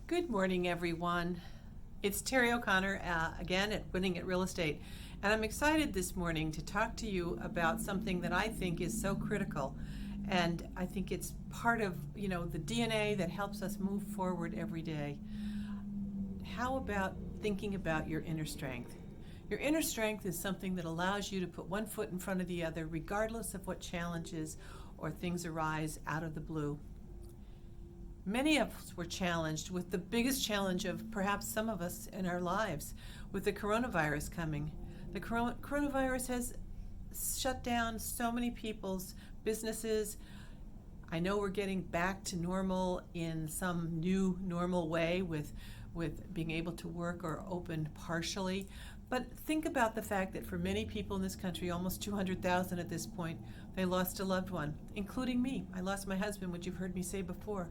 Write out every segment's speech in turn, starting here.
Good morning, everyone. It's Terrie O'Connor again at Winning at Real Estate, and I'm excited this morning to talk to you about something that I think is so critical, and I think it's part of the DNA that helps us move forward every day. How about thinking about your inner strength? Your inner strength is something that allows you to put one foot in front of the other, regardless of what challenges or things arise out of the blue. Many of us were challenged with the biggest challenge of perhaps some of us in our lives, with the coronavirus coming. The coronavirus has shut down so many people's businesses. I know we're getting back to normal in some new normal way with being able to work or open partially. But think about the fact that for many people in this country, almost 200,000 at this point, they lost a loved one, including me. I lost my husband, which you've heard me say before.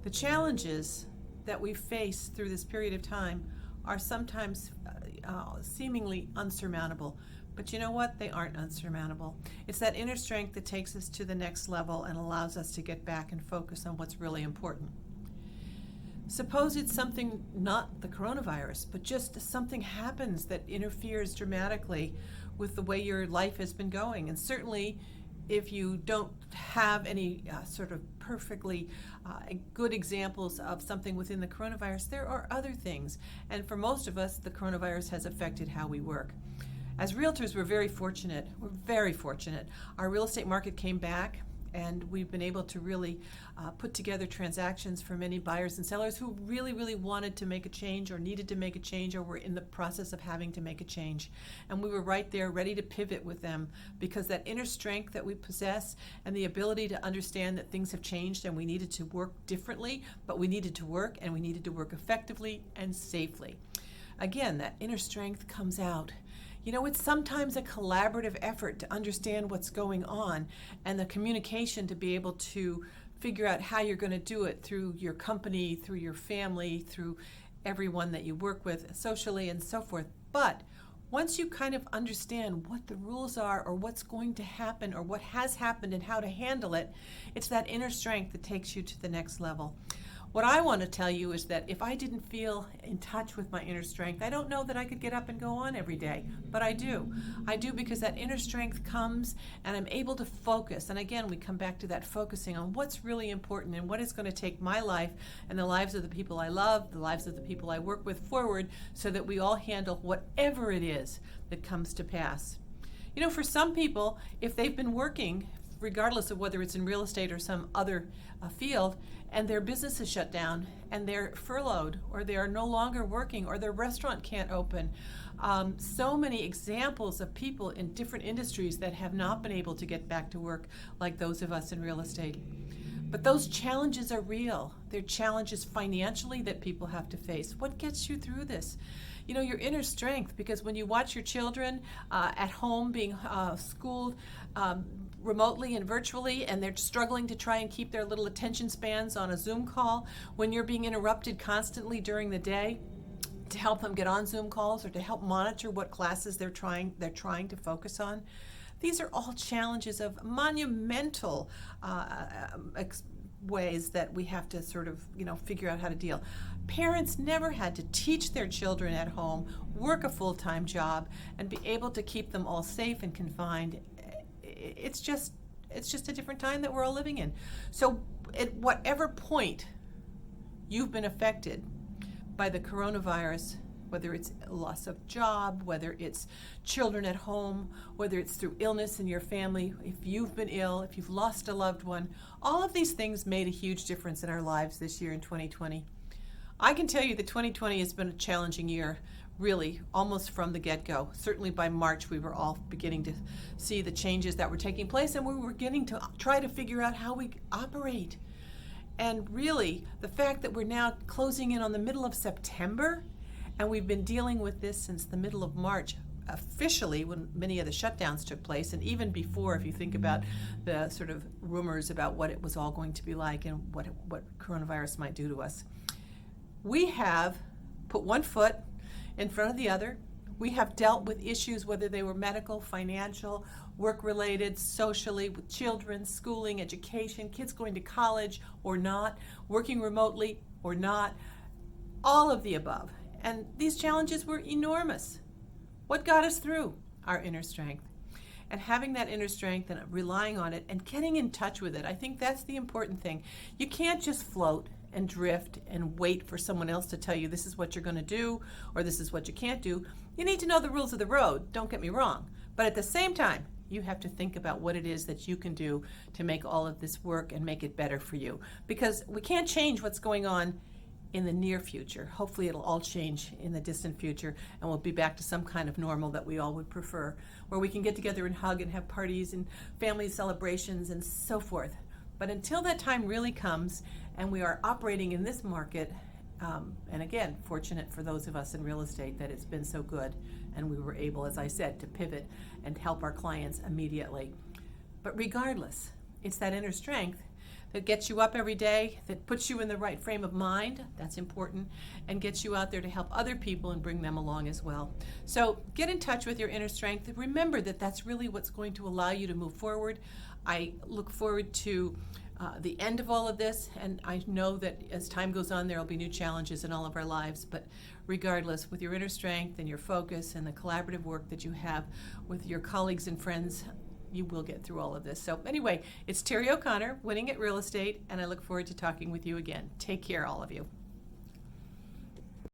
The challenges that we face through this period of time are sometimes seemingly unsurmountable. But you know what? They aren't unsurmountable. It's that inner strength that takes us to the next level and allows us to get back and focus on what's really important. Suppose it's something, not the coronavirus, but just something happens that interferes dramatically with the way your life has been going. And certainly, if you don't have any sort of perfectly good examples of something within the coronavirus, there are other things. And for most of us, the coronavirus has affected how we work. As realtors, we're very fortunate. We're very fortunate. Our real estate market came back, and we've been able to really put together transactions for many buyers and sellers who really, really wanted to make a change or needed to make a change or were in the process of having to make a change. And we were right there ready to pivot with them because that inner strength that we possess and the ability to understand that things have changed and we needed to work differently, but we needed to work and we needed to work effectively and safely. Again, that inner strength comes out. It's sometimes a collaborative effort to understand what's going on and the communication to be able to figure out how you're going to do it through your company, through your family, through everyone that you work with socially and so forth. But once you kind of understand what the rules are or what's going to happen or what has happened and how to handle it, it's that inner strength that takes you to the next level. What I want to tell you is that if I didn't feel in touch with my inner strength, I don't know that I could get up and go on every day, but I do. I do because that inner strength comes and I'm able to focus. And again, we come back to that focusing on what's really important and what is going to take my life and the lives of the people I love, the lives of the people I work with forward so that we all handle whatever it is that comes to pass. For some people, if they've been working, regardless of whether it's in real estate or some other field, and their business is shut down and they're furloughed or they are no longer working or their restaurant can't open. So many examples of people in different industries that have not been able to get back to work like those of us in real estate. But those challenges are real. They're challenges financially that people have to face. What gets you through this? Your inner strength, because when you watch your children at home being schooled remotely and virtually, and they're struggling to try and keep their little attention spans on a Zoom call, when you're being interrupted constantly during the day to help them get on Zoom calls or to help monitor what classes they're trying to focus on. These are all challenges of monumental ways that we have to sort of, figure out how to deal. Parents never had to teach their children at home, work a full-time job, and be able to keep them all safe and confined. It's just a different time that we're all living in. So at whatever point you've been affected by the coronavirus, whether it's loss of job, whether it's children at home, whether it's through illness in your family, if you've been ill, if you've lost a loved one, all of these things made a huge difference in our lives this year in 2020. I can tell you that 2020 has been a challenging year, really, almost from the get-go. Certainly by March, we were all beginning to see the changes that were taking place, and we were beginning to try to figure out how we operate. And really, the fact that we're now closing in on the middle of September, and we've been dealing with this since the middle of March, officially when many of the shutdowns took place, and even before, if you think about the sort of rumors about what it was all going to be like and what coronavirus might do to us. We have put one foot in front of the other. We have dealt with issues, whether they were medical, financial, work-related, socially, with children, schooling, education, kids going to college or not, working remotely or not, all of the above. And these challenges were enormous. What got us through? Our inner strength. And having that inner strength and relying on it and getting in touch with it, I think that's the important thing. You can't just float and drift and wait for someone else to tell you this is what you're going to do or this is what you can't do. You need to know the rules of the road, don't get me wrong. But at the same time, you have to think about what it is that you can do to make all of this work and make it better for you. Because we can't change what's going on in the near future. Hopefully it'll all change in the distant future and we'll be back to some kind of normal that we all would prefer, where we can get together and hug and have parties and family celebrations and so forth. But until that time really comes and we are operating in this market, and again, fortunate for those of us in real estate that it's been so good and we were able, as I said, to pivot and help our clients immediately. But regardless, it's that inner strength that gets you up every day, that puts you in the right frame of mind, that's important, and gets you out there to help other people and bring them along as well. So get in touch with your inner strength. Remember that that's really what's going to allow you to move forward. I look forward to the end of all of this, and I know that as time goes on, there will be new challenges in all of our lives, but regardless, with your inner strength and your focus and the collaborative work that you have with your colleagues and friends, you will get through all of this. So anyway, it's Terrie O'Connor, Winning at Real Estate, and I look forward to talking with you again. Take care, all of you.